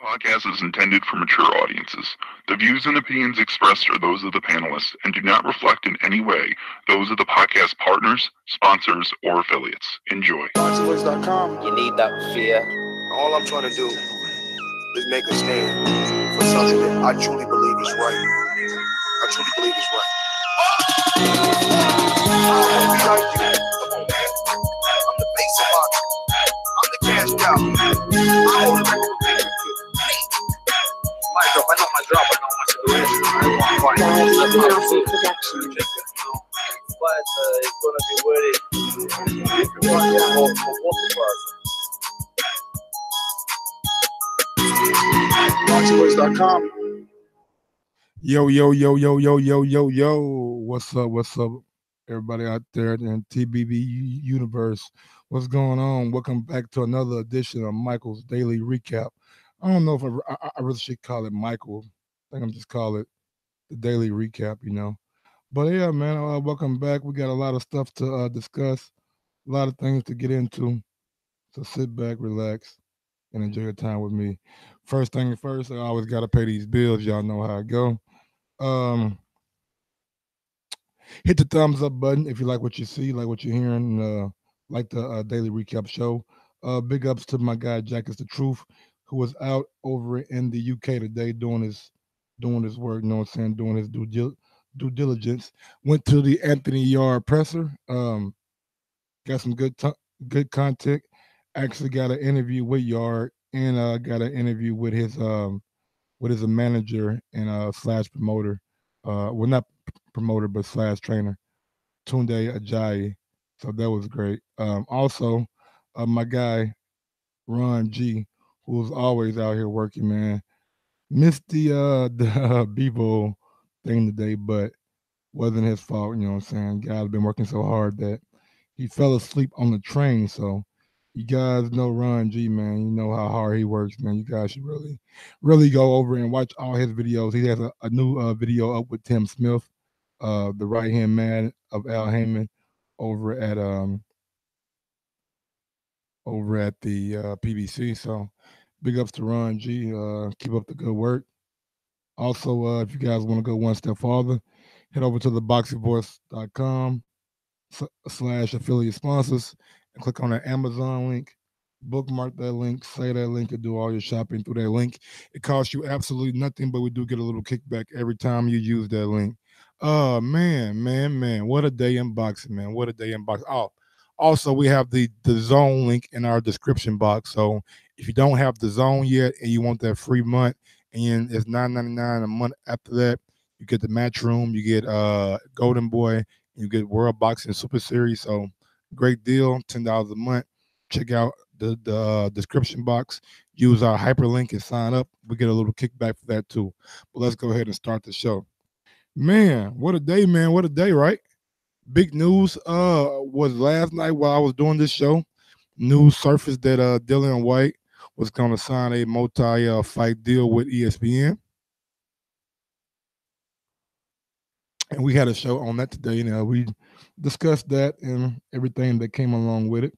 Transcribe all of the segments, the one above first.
Podcast is intended for mature audiences. The views and opinions expressed are those of the panelists and do not reflect in any way those of the podcast partners, sponsors, or affiliates. Enjoy. ThaBoxingvoice.com. You need that fear. All I'm trying to do is make a stand for something that I truly believe is right. I truly believe is right. I want to be like you. Come on, man. I'm the face of boxing. I'm the cash cow. I hold the record. My drop, I know my drop, I know my situation. I want to fight. But it's gonna be very difficult for both of us. ThaBoxingvoice.com. Yo. What's up, everybody out there in TBV universe? What's going on? Welcome back to another edition of Michael's Daily Recap. I don't know if I really should call it Michael. I think I'm just call it the Daily Recap, But yeah, man, welcome back. We got a lot of stuff to discuss, a lot of things to get into. So sit back, relax, and enjoy your time with me. First thing first, I always got to pay these bills. Y'all know how I go. Hit the thumbs up button if you like what you see, like what you're hearing, like the Daily Recap show. Big ups to my guy Jack is the Truth, who was out over in the UK today doing his work. You know what I'm saying? Doing his due diligence. Went to the Anthony Yarde presser. Got some good content. Actually got an interview with Yarde and got an interview with his manager and slash promoter. Well, not promoter, but slash trainer, Tunde Ajayi. So that was great. Also, my guy, Ron G, who's always out here working, man. Missed the Bevo thing today, but wasn't his fault, you know what I'm saying? Guy's been working so hard that he fell asleep on the train. So you guys know Ron G, man. You know how hard he works, man. You guys should really go over and watch all his videos. He has a new video up with Tim Smith, the right hand man of Al Heyman, over at the PBC. So big ups to Ron G. Keep up the good work. Also, if you guys want to go one step farther, head over to theboxingvoice.com / affiliate sponsors and click on the Amazon link. Bookmark that link, say that link, and do all your shopping through that link. It costs you absolutely nothing, but we do get a little kickback every time you use that link. Man. What a day in boxing, man. What a day in boxing. Oh, also, we have the zone link in our description box. So if you don't have the zone yet and you want that free month, and it's $9.99 a month after that, you get the match room, you get Golden Boy, you get World Boxing Super Series. So great deal, $10 a month. Check out the description box. Use our hyperlink and sign up. We get a little kickback for that too. But let's go ahead and start the show. Man, what a day, man. What a day, right? Big news was last night while I was doing this show. News surfaced that Dillian Whyte was going to sign a multi-fight deal with ESPN. And we had a show on that today. We discussed that and everything that came along with it.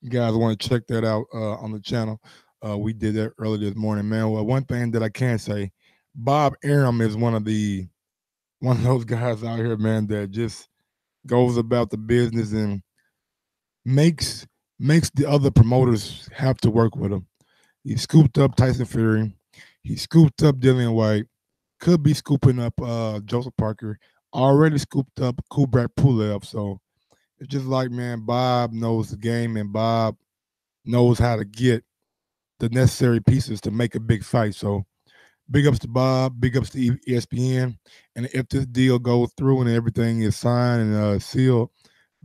You guys want to check that out on the channel. We did that early this morning, man. Well, one thing that I can say, Bob Arum is one of those guys out here, man, that just goes about the business and makes the other promoters have to work with him. He scooped up Tyson Fury. He scooped up Dillian Whyte. Could be scooping up Joseph Parker. Already scooped up Kubrat Pulev. So it's just like, man, Bob knows the game and Bob knows how to get the necessary pieces to make a big fight. So big ups to Bob, big ups to ESPN. And if this deal goes through and everything is signed and sealed,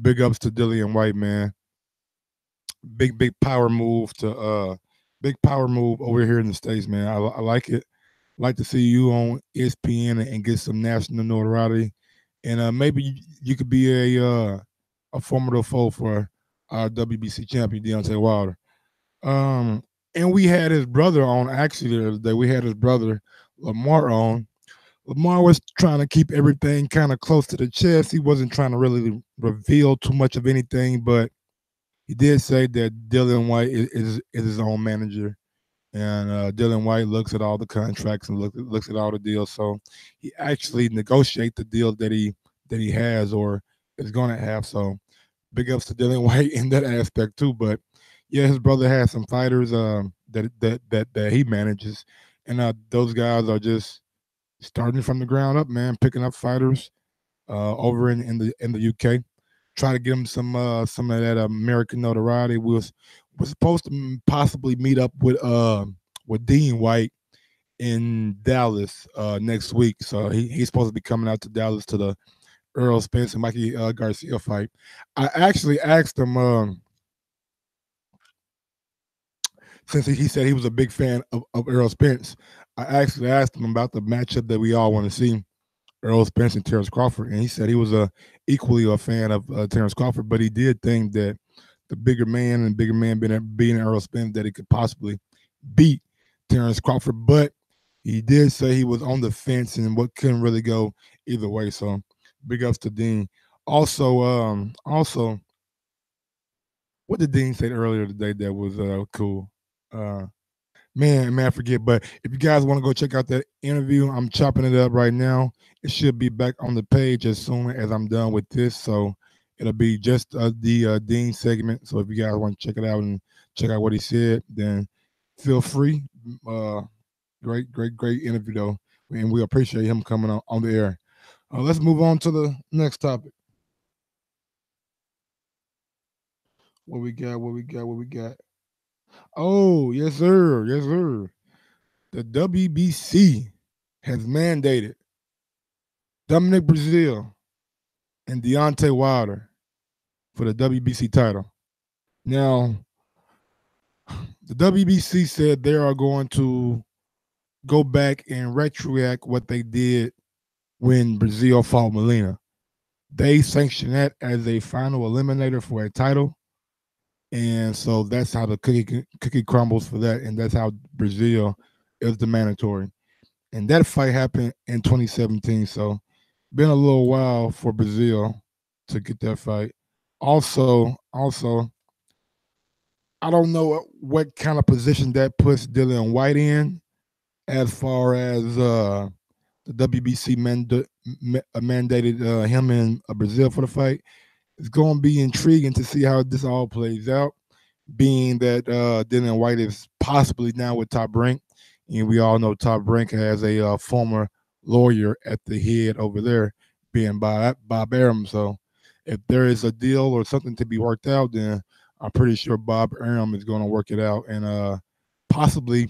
big ups to Dillian Whyte, man. Big power move over here in the States, man. I like it. Like to see you on ESPN and get some national notoriety. And maybe you could be a formidable foe for our WBC champion, Deontay Wilder. And we had his brother on actually the other day. We had his brother Lamar on. Lamar was trying to keep everything kind of close to the chest. He wasn't trying to really reveal too much of anything, but He did say that Dillian Whyte is his own manager, and Dillian Whyte looks at all the contracts and looks at all the deals. So he actually negotiates the deal that he has or is going to have. So big ups to Dillian Whyte in that aspect too. But yeah, his brother has some fighters that he manages, and those guys are just starting from the ground up, man, picking up fighters over in the UK. Try to get him some of that American notoriety. Was supposed to possibly meet up with Dean White in Dallas next week. So he's supposed to be coming out to Dallas to the Earl Spence and Mikey Garcia fight. I actually asked him since he said he was a big fan of Earl Spence. I actually asked him about the matchup that we all want to see. Earl Spence and Terrence Crawford, and he said he was equally a fan of Terrence Crawford, but he did think that the bigger man being Earl Spence, that he could possibly beat Terrence Crawford, but he did say he was on the fence and what couldn't really go either way. So big ups to Dean. Also, what did Dean say earlier today that was cool? Man, I forget. But if you guys want to go check out that interview, I'm chopping it up right now. It should be back on the page as soon as I'm done with this. So it'll be just the Dean segment. So if you guys want to check it out and check out what he said, then feel free. Great interview though, and we appreciate him coming on the air. Let's move on to the next topic. What we got? Oh, yes, sir. Yes, sir. The WBC has mandated Dominic Brazil and Deontay Wilder for the WBC title. Now, the WBC said they are going to go back and retroact what they did when Brazil fought Molina. They sanctioned that as a final eliminator for a title. And so that's how the cookie crumbles for that. And that's how Brazil is the mandatory. And that fight happened in 2017. So been a little while for Brazil to get that fight. Also, I don't know what kind of position that puts Dillian Whyte in as far as the WBC mandated him in Brazil for the fight. It's going to be intriguing to see how this all plays out, being that Dillian Whyte is possibly now with Top Rank, and we all know Top Rank has a former lawyer at the head over there, being Bob Arum. So if there is a deal or something to be worked out, then I'm pretty sure Bob Arum is going to work it out and possibly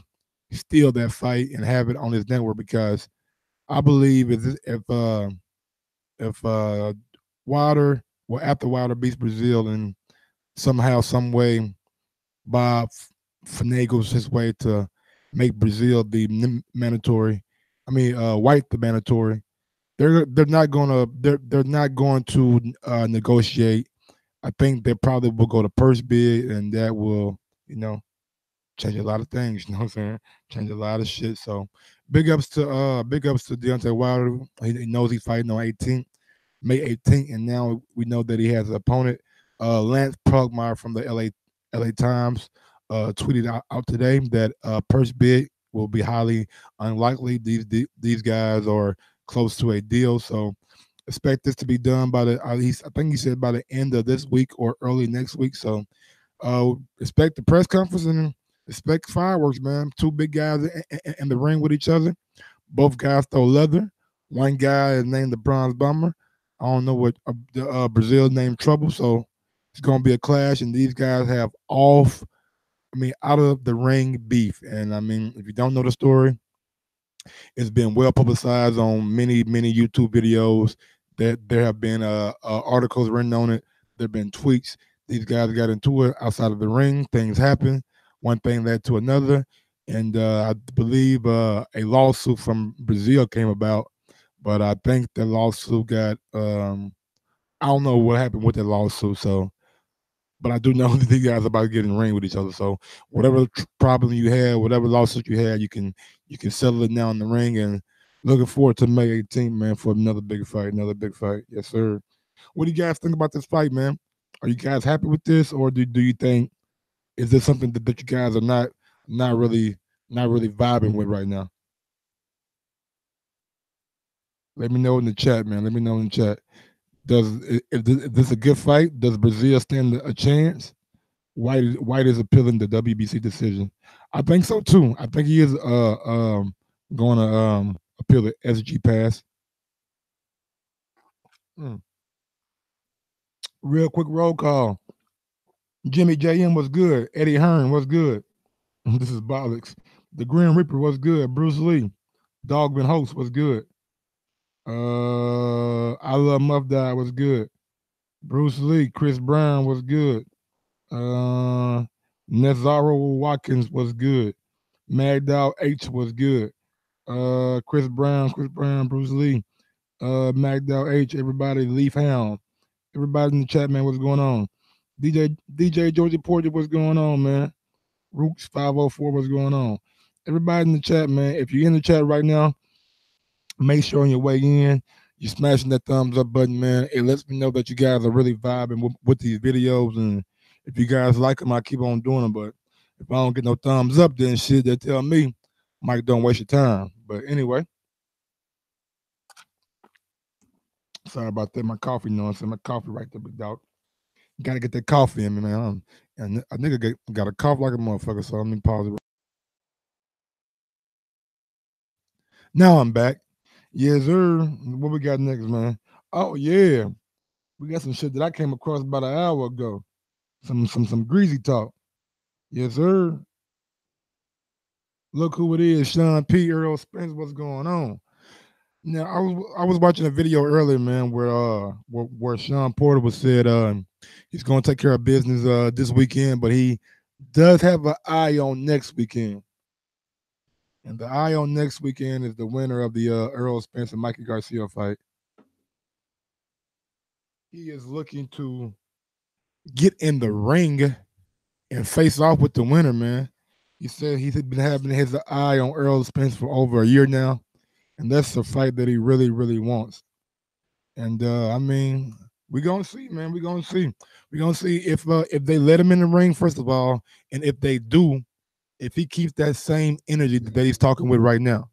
steal that fight and have it on his network, because I believe if Wilder, well, after Wilder beats Brazil and somehow, some way, Bob finagles his way to make Brazil the mandatory. I mean, Whyte the mandatory. They're not going to negotiate. I think they probably will go to purse bid, and that will, change a lot of things. You know what I'm saying? Change a lot of shit. So big ups to Deontay Wilder. He knows he's fighting on May 18th, and now we know that he has an opponent. Lance Prugmeyer from the LA Times tweeted out today that purse bid will be highly unlikely. These guys are close to a deal, so expect this to be done by I think he said by the end of this week or early next week. So expect the press conference and expect fireworks, man. Two big guys in the ring with each other. Both guys throw leather. One guy is named the Bronze Bomber. I don't know what Brazil named Trouble. So it's going to be a clash, and these guys have out of the ring beef. And I mean, if you don't know the story, it's been well publicized on many YouTube videos. That there have been articles written on it. There have been tweets. These guys got into it outside of the ring. Things happen. One thing led to another, and I believe a lawsuit from Brazil came about. But I think the lawsuit got I don't know what happened with the lawsuit. So, but I do know that these guys are about to get in the ring with each other. So whatever problem you had, whatever lawsuit you had, you can settle it now in the ring. And looking forward to May 18th, man, for another big fight. Yes, sir. What do you guys think about this fight, man? Are you guys happy with this, or do you think is this something that you guys are not really vibing with right now? Let me know in the chat, man. Let me know in the chat. If this a good fight? Does Brazil stand a chance? Whyte is appealing the WBC decision. I think so too. I think he is going to appeal the SG pass. Mm. Real quick roll call. Jimmy JM was good. Eddie Hearn was good. This is Bollocks. The Grim Reaper was good. Bruce Lee. Dogman Host was good. I Love Muff Die was good. Bruce Lee. Chris Brown was good. Nazaro Watkins was good. Magdal H was good. Chris Brown, Bruce Lee, Magdal H, everybody, Leaf Hound, everybody in the chat, man, what's going on? DJ Georgie Porter, what's going on, man? Rooks 504, what's going on? Everybody in the chat, man. If you're in the chat right now, make sure on your way in, you're smashing that thumbs up button, man. It lets me know that you guys are really vibing with these videos, and if you guys like them, I keep on doing them. But if I don't get no thumbs up, then shit, they tell me, Mike, don't waste your time. But anyway, sorry about that. My coffee, you know what I'm saying? My coffee right there, big dog. Gotta get that coffee in me, man. And a nigga got a cough like a motherfucker, so let me pause it. Now I'm back. Yes, sir. What we got next, man? Oh yeah, we got some shit that I came across about an hour ago. Some greasy talk. Yes, sir. Look who it is, Sean P. Earl Spence. What's going on? Now I was watching a video earlier, man, where Sean Porter was said he's gonna take care of business this weekend, but he does have an eye on next weekend. And the eye on next weekend is the winner of the Earl Spence and Mikey Garcia fight. He is looking to get in the ring and face off with the winner, man. He said he's been having his eye on Earl Spence for over a year now, and that's the fight that he really, really wants. And I mean, we're gonna see, man. We're gonna see. We're gonna see if they let him in the ring, first of all, and if they do, if he keeps that same energy that he's talking with right now.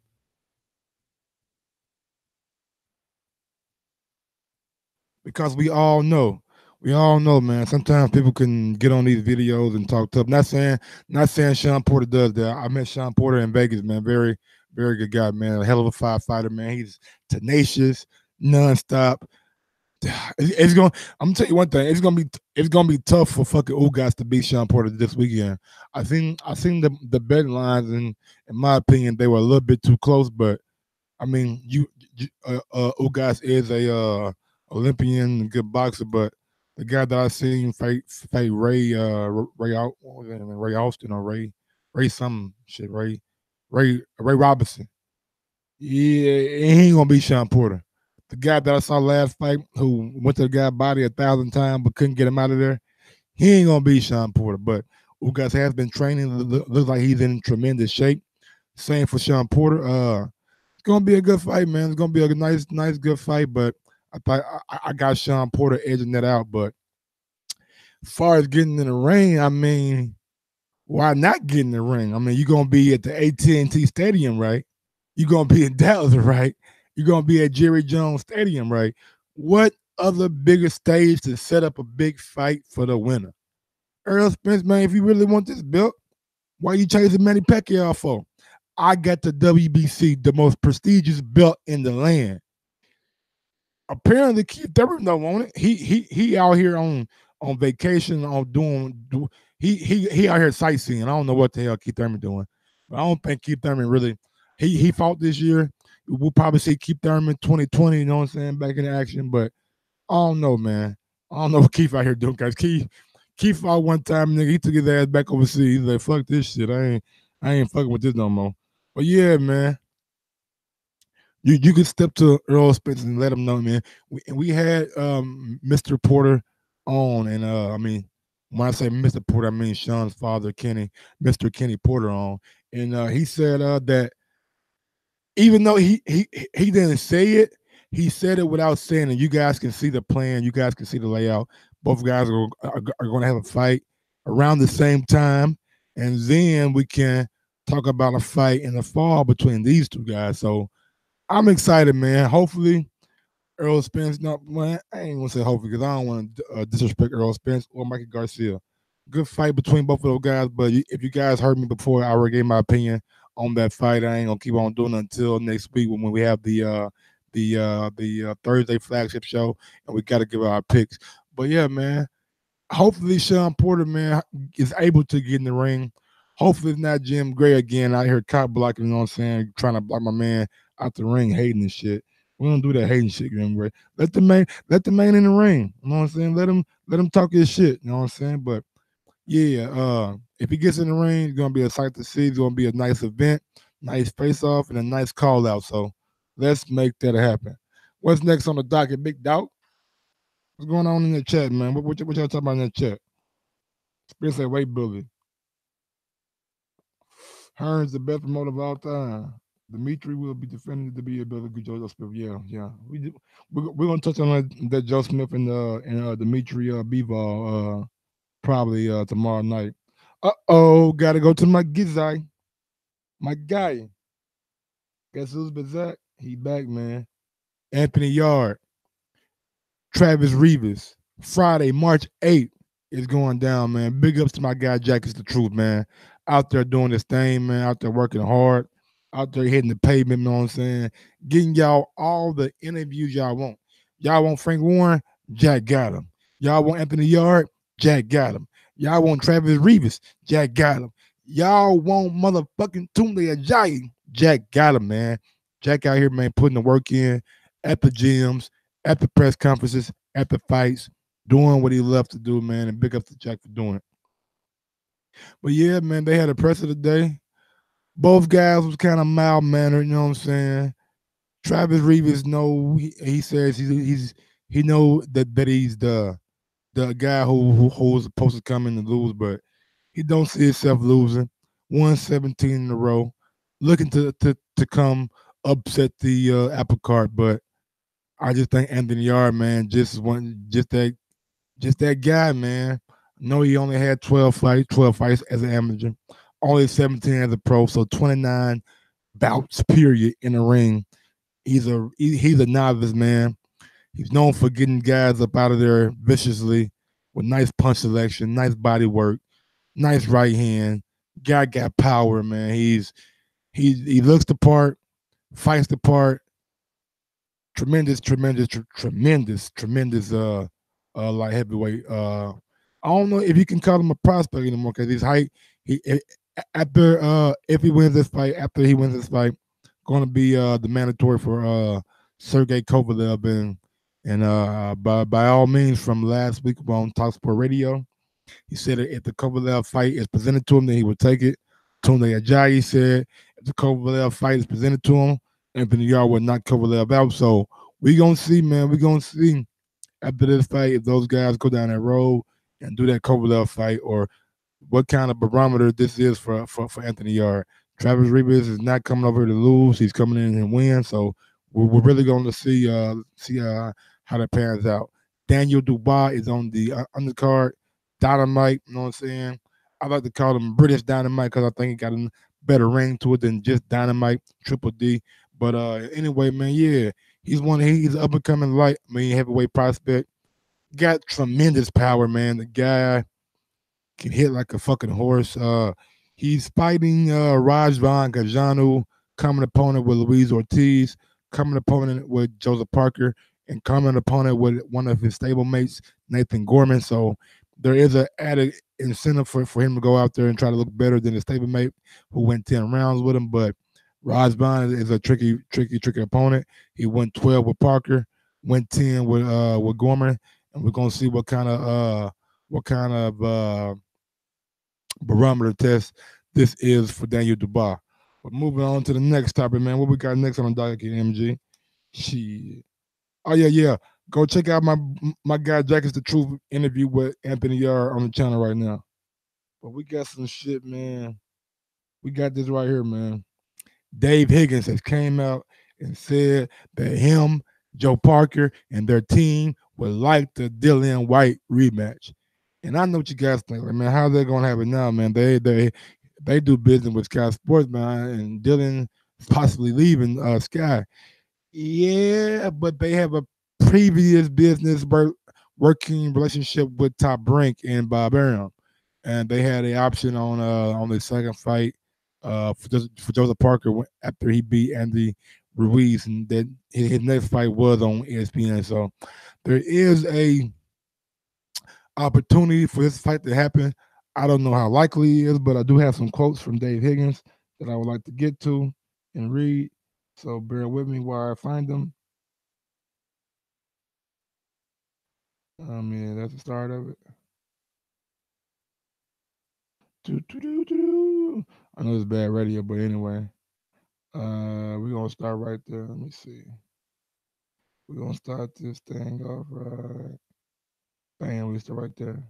Because we all know, man. Sometimes people can get on these videos and talk tough. Not saying Sean Porter does that. I met Sean Porter in Vegas, man. Very, very good guy, man. A hell of a fighter, man. He's tenacious, nonstop. I'm gonna tell you one thing. It's gonna be tough for fucking Ugas to beat Sean Porter this weekend. I seen the betting lines, and in my opinion, they were a little bit too close. But I mean, Ugas is a Olympian, good boxer, but the guy that I seen fight Ray Austin or Ray some shit Ray Robinson. Yeah, he ain't gonna beat Sean Porter. The guy that I saw last fight, who went to the guy's body 1,000 times but couldn't get him out of there, he ain't gonna beat Sean Porter. But Ugas has been training. Looks like he's in tremendous shape. Same for Sean Porter. It's gonna be a good fight, man. It's gonna be a nice, good fight. But I got Sean Porter edging that out. But as far as getting in the ring, I mean, why not get in the ring? I mean, you're gonna be at the AT&T Stadium, right? You're gonna be in Dallas, right? You're gonna be at Jerry Jones Stadium, right? What other bigger stage to set up a big fight for the winner? Earl Spence, man, if you really want this belt, why you chasing Manny Pacquiao for? I got the WBC, the most prestigious belt in the land. Apparently, Keith Thurman don't want it. He out here on vacation, he out here sightseeing. I don't know what the hell Keith Thurman doing, but I don't think Keith Thurman really. He fought this year. We'll probably see Keith Thurman 2020. You know what I'm saying? Back in action, but I don't know, man. I don't know what Keith out here doing, guys. Keith fought one time, nigga. He took his ass back overseas. He's like, fuck this shit. I ain't fucking with this no more. But yeah, man. You could step to Earl Spence and let him know, man. We had Mr. Porter on, and I mean, when I say Mr. Porter, I mean Sean's father, Mr. Kenny Porter on, and he said that even though he didn't say it, he said it without saying it. You guys can see the plan, you guys can see the layout, Both guys are going to have a fight around the same time, and then we can talk about a fight in the fall between these two guys. So I'm excited, man. Hopefully, Earl Spence. No, man, I ain't gonna say hopefully because I don't want to disrespect Earl Spence or Mikey Garcia. Good fight between both of those guys. But if you guys heard me before, I already gave my opinion on that fight. I ain't gonna keep on doing it until next week when we have the Thursday flagship show and we got to give our picks. But yeah, man. Hopefully, Shawn Porter, man, is able to get in the ring. Hopefully, it's not Jim Gray again out here cop blocking. You know what I'm saying? Trying to block my man out the ring, hating and shit. We don't do that hating shit, Jim Gray. Let the man in the ring. You know what I'm saying? Let him talk his shit. You know what I'm saying? But yeah, if he gets in the ring, it's gonna be a sight to see. It's gonna be a nice event, nice face off, and a nice call out. So let's make that happen. What's next on the docket, Big Doubt? What's going on in the chat, man? What y'all talking about in the chat? Spence said, "Wait, Billy. Hearn's the best promoter of all time. Dimitri will be defending to be a better good Joe Smith." Yeah. We're gonna touch on that Joe Smith and Dimitri Bivol probably tomorrow night. Gotta go to my Gizai, my guy. Guess who's back? He back, man. Anthony Yarde, Travis Rivas. Friday, March 8th is going down, man. Big ups to my guy Jack is the truth, man. Out there doing this thing, man. Out there working hard. Out there hitting the pavement, you know what I'm saying? Getting y'all all the interviews y'all want. Y'all want Frank Warren? Jack got him. Y'all want Anthony Yarde? Jack got him. Y'all want Travis Rivas? Jack got him. Y'all want motherfucking Tunde Ajayi? Jack got him, man. Jack out here, man, putting the work in at the gyms, at the press conferences, at the fights, doing what he loved to do, man, and big up to Jack for doing it. But yeah, man, they had a presser today. Both guys was kind of mild-mannered, you know what I'm saying? Travis Rivas he says he know that he's the guy who was supposed to come in and lose, but he don't see himself losing. 117 in a row, looking to come upset the apple cart, but I just think Anthony Yarde, man, just that guy, man. No, he only had 12 fights as an amateur, only 17 as a pro, so 29 bouts period in the ring. He's a novice, man. He's known for getting guys up out of there viciously with nice punch selection, nice body work, nice right hand. Guy got power, man. He looks the part, fights the part. Tremendous light heavyweight. I don't know if you can call him a prospect anymore because his height. If he wins this fight, going to be the mandatory for Sergey Kovalev and by all means from last week on Talk Sport Radio, he said that if the Kovalev fight is presented to him, then he would take it. Tunde Ajayi said if the Kovalev fight is presented to him, Anthony Yarde would knock Kovalev out. So we gonna see, man. We gonna see after this fight if those guys go down that road and do that Kovalev fight, or what kind of barometer this is for Anthony Yarde. Travis Rivas is not coming over to lose; he's coming in and win. So we're really going to see how that pans out. Daniel Dubois is on the undercard. Dynamite, you know what I'm saying? I like to call him British Dynamite because I think he got a better ring to it than just Dynamite, Triple D. But anyway, man, yeah, he's an up and coming heavyweight prospect. Got tremendous power, man. The guy can hit like a fucking horse. He's fighting Rajvan Gajanu, common opponent with Luis Ortiz, common opponent with Joseph Parker, and common opponent with one of his stablemates, Nathan Gorman. So there is an added incentive for him to go out there and try to look better than his stablemate who went 10 rounds with him. But Rajvan is a tricky opponent. He went 12 with Parker, went 10 with Gorman, and we're gonna see what kind of barometer test this is for Daniel Dubois. But moving on to the next topic, man. What we got next on the docket, MG? Shit. Oh yeah. Go check out my guy Jack is the Truth interview with Anthony Yarde on the channel right now. But we got some shit, man. We got this right here, man. Dave Higgins has came out and said that him, Joe Parker, and their team would like the Dillian Whyte rematch. And I know what you guys think, like, man, how they gonna have it now, man? They do business with Sky Sports, man, and Dillian possibly leaving Sky. Yeah, but they have a previous business working relationship with Top Rank and Bob Arum, and they had an option on the second fight for Joseph Parker after he beat Andy Ruiz, and then his next fight was on ESPN. So there is a opportunity for this fight to happen. I don't know how likely it is, but I do have some quotes from Dave Higgins that I would like to get to and read. So bear with me while I find them. Yeah, that's the start of it. I know it's bad radio, but anyway, we're gonna start right there. Let me see. We're gonna start this thing off right. Bam, we start right there.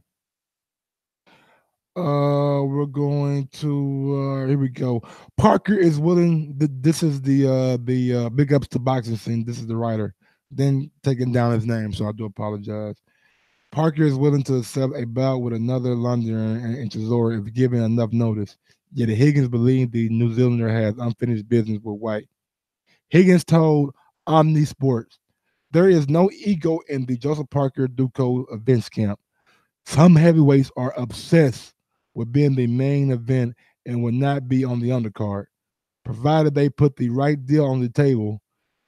We're going to here we go. Parker is willing. This is the big ups to boxing scene. This is the writer. Then taking down his name, so I do apologize. Parker is willing to accept a bout with another Londoner in Chisora if given enough notice. Yet Higgins believes the New Zealander has unfinished business with Whyte. Higgins told Omni Sports, "There is no ego in the Joseph Parker Duco events camp. Some heavyweights are obsessed with being the main event and will not be on the undercard. Provided they put the right deal on the table,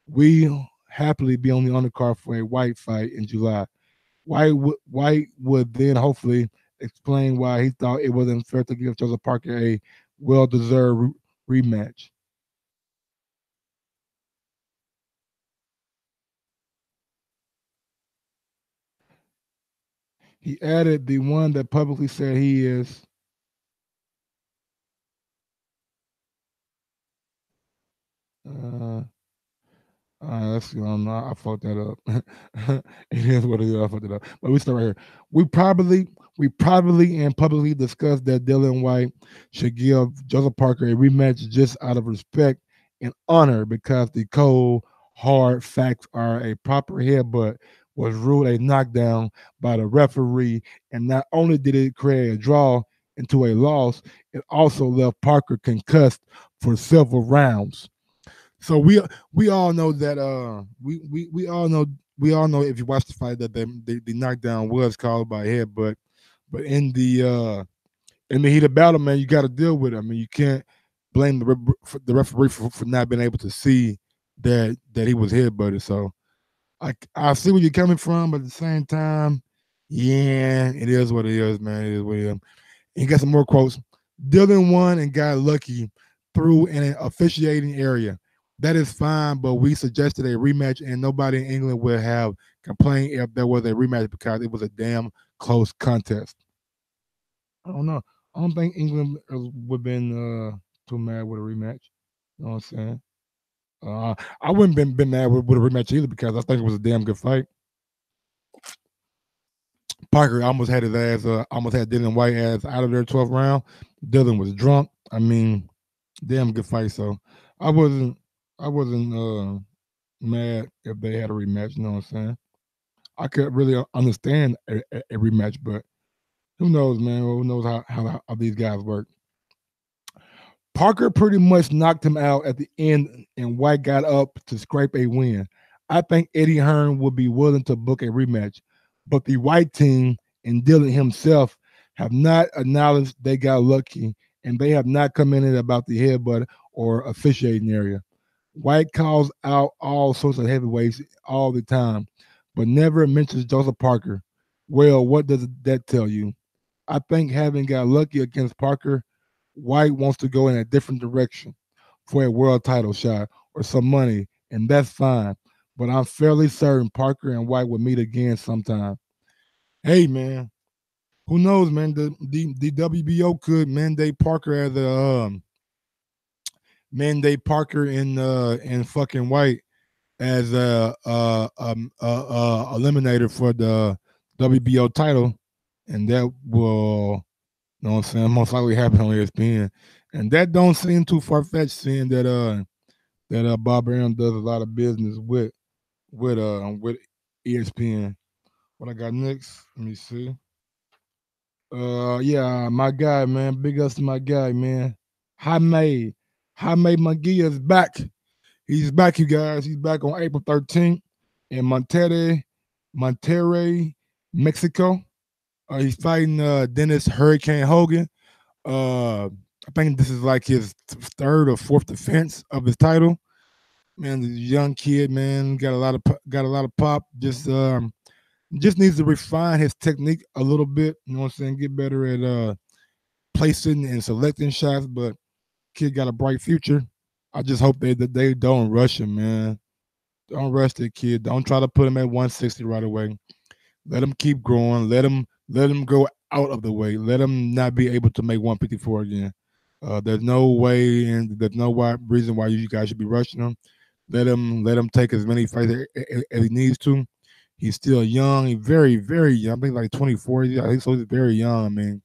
we'll happily be on the undercard for a Whyte fight in July." Whyte would then hopefully explain why he thought it wasn't fair to give Joseph Parker a well-deserved rematch. He added, "The one that publicly said he is." Uh, let's see. I fucked that up. It is what it is. I fucked it up. But we start right here. We privately and publicly discussed that Dillian Whyte should give Joseph Parker a rematch just out of respect and honor because the cold, hard facts are a proper headbutt was ruled a knockdown by the referee, and not only did it create a draw into a loss, it also left Parker concussed for several rounds. So we all know that we all know if you watch the fight that the knockdown was caused by a head, but in the heat of battle, man, you got to deal with it. I mean, you can't blame the referee for not being able to see that he was headbutted. So I see where you're coming from, but at the same time, yeah, it is what it is, man. It is what it is. And got some more quotes. "Dylan won and got lucky through an officiating area. That is fine, but we suggested a rematch, and nobody in England would have complained if there was a rematch because it was a damn close contest." I don't know. I don't think England would have been too mad with a rematch. You know what I'm saying? I wouldn't been mad with a rematch either because I think it was a damn good fight. Parker almost had his ass, almost had Dillian Whyte ass out of their 12th round. Dylan was drunk. I mean, damn good fight. So I wasn't, I wasn't mad if they had a rematch. You know what I'm saying? I could really understand a rematch, but who knows, man? Who knows how these guys work? Parker pretty much knocked him out at the end, and Whyte got up to scrape a win. I think Eddie Hearn would be willing to book a rematch, but the Whyte team and Dylan himself have not acknowledged they got lucky, and they have not commented about the headbutt or officiating area. Whyte calls out all sorts of heavyweights all the time, but never mentions Joseph Parker. Well, what does that tell you? I think having got lucky against Parker, Whyte wants to go in a different direction for a world title shot or some money, and that's fine. But I'm fairly certain Parker and Whyte will meet again sometime. Hey, man, who knows, man? The WBO could mandate Parker as a mandate Parker in fucking Whyte as a eliminator for the WBO title, and that will, you know what I'm saying, most likely happen on ESPN. And that don't seem too far fetched, seeing that Bob Arum does a lot of business with ESPN. What I got next? Let me see. Yeah, my guy, man. Big ups to my guy, man. Jaime Munguia is back. He's back, you guys. He's back on April 13th in Monterrey, Mexico. He's fighting Dennis Hurricane Hogan. I think this is like his third or fourth defense of his title. Man, the young kid, man, got a lot of pop. Just needs to refine his technique a little bit. You know what I'm saying? Get better at placing and selecting shots. But kid got a bright future. I just hope that they don't rush him, man. Don't rush the kid. Don't try to put him at 160 right away. Let him keep growing. Let him go out of the way. Let him not be able to make 154 again. There's no way and there's no reason why you guys should be rushing him. Let him take as many fights as he needs to. He's still young. He's very, very young. I think like 24. I think so. He's very young. I mean,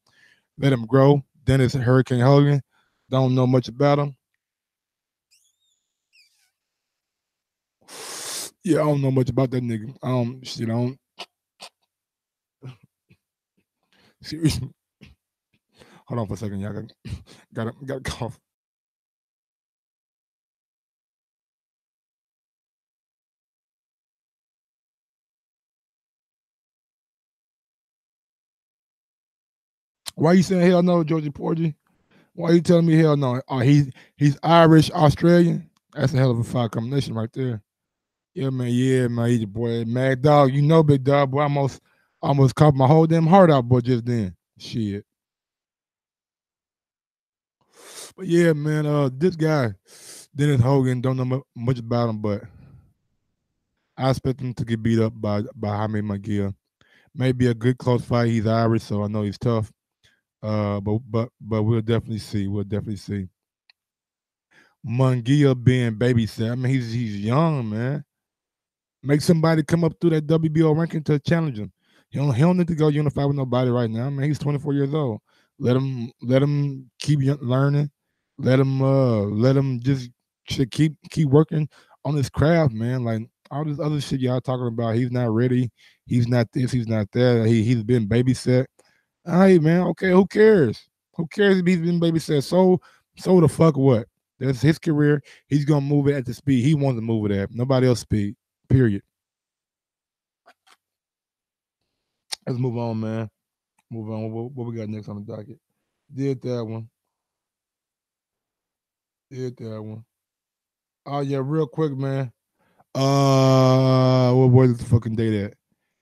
let him grow. Dennis Hurricane Hogan. Don't know much about him. Yeah, I don't know much about that nigga. I don't. Seriously. Hold on for a second, y'all. Got a cough. Why you saying hell no, Georgie Porgy? Why you telling me hell no? He's Irish Australian. That's a hell of a fire combination right there. Yeah, man. Yeah, man. He's your boy, Mad Dog. You know, big dog. Boy, I almost coughed my whole damn heart out, boy, just then. Shit. But yeah, man. This guy, Dennis Hogan, don't know much about him, but I expect him to get beat up by Jaime Munguia. Maybe a good close fight. He's Irish, so I know he's tough. But we'll definitely see. We'll definitely see. Munguia being babysat. I mean, he's young, man. Make somebody come up through that WBO ranking to challenge him. He don't need to go unify with nobody right now. Man, he's 24 years old. Let him keep learning. Let him just keep working on his craft, man. Like all this other shit y'all talking about. He's not ready. He's not this. He's not that. He's been babysat. Hey man, okay, who cares? Who cares if he's been babysat? So the fuck what? That's his career. He's gonna move it at the speed he wants to move it at. Nobody else speed. Period. Let's move on, man. Move on. What we got next on the docket? Did that one. Did that one. Oh yeah, real quick, man. What was the fucking date at?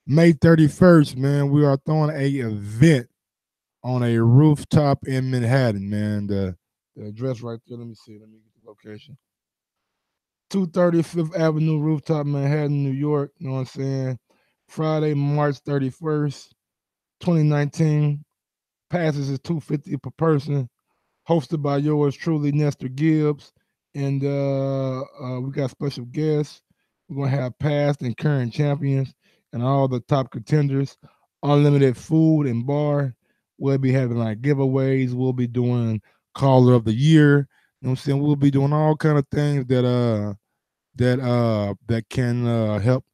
May 31st, man. We are throwing a event on a rooftop in Manhattan, man. The address right there. Let me see. Let me get the location. 235th Avenue, rooftop, Manhattan, New York. You know what I'm saying? Friday, March 31st, 2019. Passes is $250 per person. Hosted by yours truly, Nestor Gibbs. And we got special guests. We're going to have past and current champions and all the top contenders. Unlimited food and bar. We'll be having like giveaways. We'll be doing caller of the year. You know what I'm saying? We'll be doing all kind of things that can help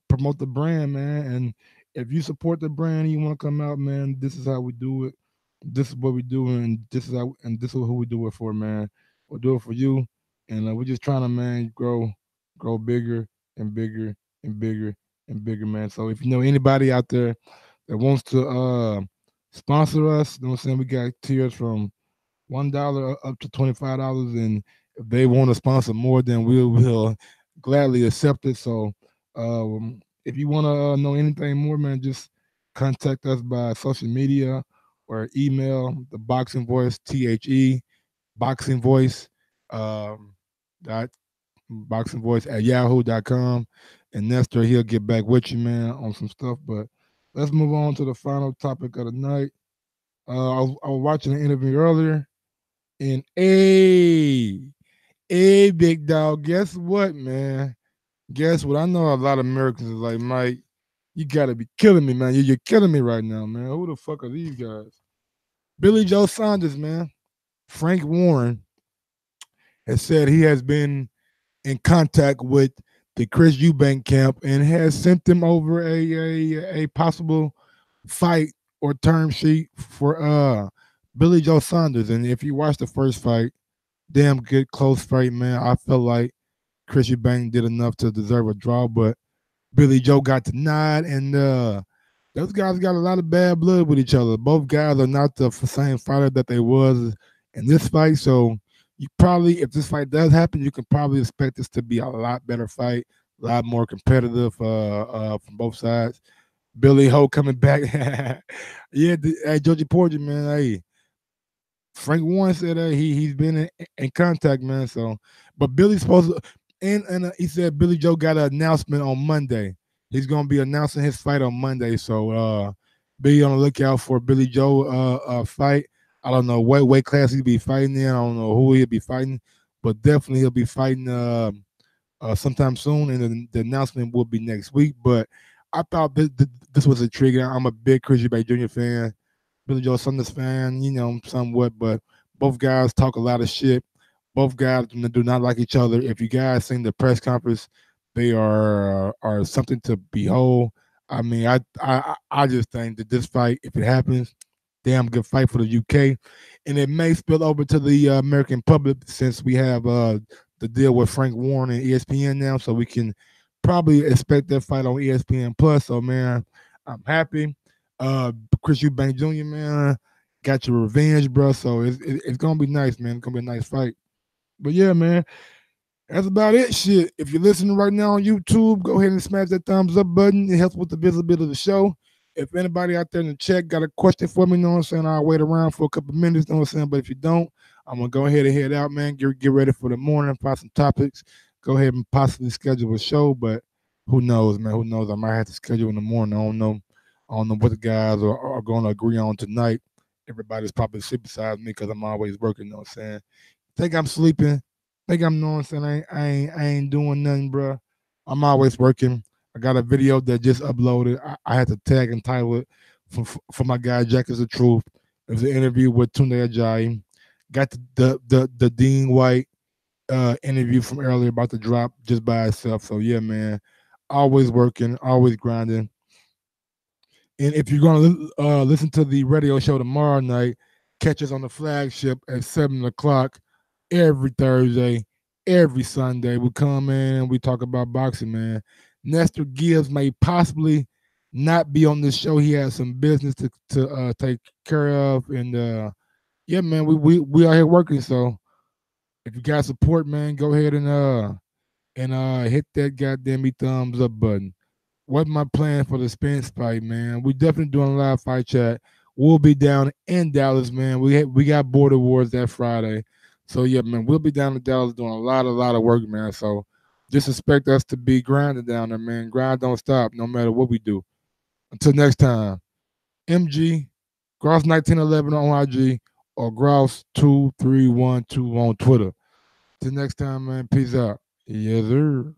promote the brand, man. And if you support the brand and you want to come out, man, this is how we do it. This is what we do, and this is who we do it for, man. We'll do it for you, and we're just trying to, man, grow bigger and bigger and bigger and bigger, man. So if you know anybody out there that wants to sponsor us, you know what I'm saying, we got tiers from $1 up to $25, and if they want to sponsor more, then we'll gladly accept it. So if you want to know anything more, man, just contact us by social media or email the Boxing Voice, boxing voice dot boxing voice at yahoo.com, and Nestor, he'll get back with you, man, on some stuff. But let's move on to the final topic of the night. I was watching an interview earlier, and big dog, guess what, man? Guess what? I know a lot of Americans is like, Mike, you gotta be killing me, man. You're killing me right now, man. Who the fuck are these guys? Billy Joe Saunders, man. Frank Warren has said he has been in contact with the Chris Eubank camp and has sent them over a possible fight or term sheet for Billy Joe Saunders. And if you watch the first fight, damn good close fight, man. I felt like Chris Eubank did enough to deserve a draw, but Billy Joe got the nod, and those guys got a lot of bad blood with each other. Both guys are not the same fighter that they was in this fight, so you probably, if this fight does happen, you can probably expect this to be a lot better fight, a lot more competitive from both sides. Billy Ho coming back, yeah. Hey, Georgie Porgy, man, hey. Frank Warren said he's been in contact, man. So, but Billy's supposed to, and he said Billy Joe got an announcement on Monday. He's gonna be announcing his fight on Monday. So, be on the lookout for Billy Joe fight. I don't know what weight class he'll be fighting in. I don't know who he'll be fighting, but definitely he'll be fighting sometime soon, and the announcement will be next week. But I thought this was intriguing. I'm a big Chris Eubank Jr. fan. Billy Joe Saunders fan, somewhat, but both guys talk a lot of shit. Both guys do not like each other. If you guys seen the press conference, they are something to behold. I mean, I just think that this fight, if it happens, damn good fight for the UK, and it may spill over to the American public since we have the deal with Frank Warren and ESPN now, so we can probably expect that fight on ESPN Plus. So man, I'm happy. Chris Eubank Jr., man, got your revenge, bro. So it's gonna be nice, man. It's gonna be a nice fight. But yeah, man, that's about it. Shit. If you're listening right now on YouTube, go ahead and smash that thumbs up button. It helps with the visibility of the show. If anybody out there in the chat got a question for me, you know what I'm saying, I'll wait around for a couple minutes, you know what I'm saying? But if you don't, I'm gonna go ahead and head out, man. Get ready for the morning, find some topics. Go ahead and possibly schedule a show, but who knows, man? Who knows? I might have to schedule in the morning. I don't know. I don't know what the guys are going to agree on tonight. Everybody's probably asleep besides me because I'm always working, you know what I'm saying? Think I'm sleeping. Think I'm, you know what I'm saying? I ain't doing nothing, bro. I'm always working. I got a video that just uploaded. I had to tag and title it for my guy, Jack is the Truth. It was an interview with Tunde Ajayi. Got the Dean Whyte interview from earlier about to drop just by itself. So, yeah, man. Always working, always grinding. And if you're going to listen to the radio show tomorrow night, catch us on the flagship at 7 o'clock every Thursday, every Sunday. We come in and we talk about boxing, man. Nestor Gibbs may possibly not be on this show. He has some business to take care of. And, yeah, man, we are here working. So if you got support, man, go ahead and hit that goddamn thumbs up button. What's my plan for the Spence fight, man? We definitely doing a live fight chat. We'll be down in Dallas, man. We got Border Wars that Friday. So, yeah, man, we'll be down in Dallas doing a lot of work, man. So just expect us to be grinding down there, man. Grind don't stop no matter what we do. Until next time, MG, Gross1911 on IG, or Gross2312 on Twitter. Till next time, man, peace out. Yes, sir.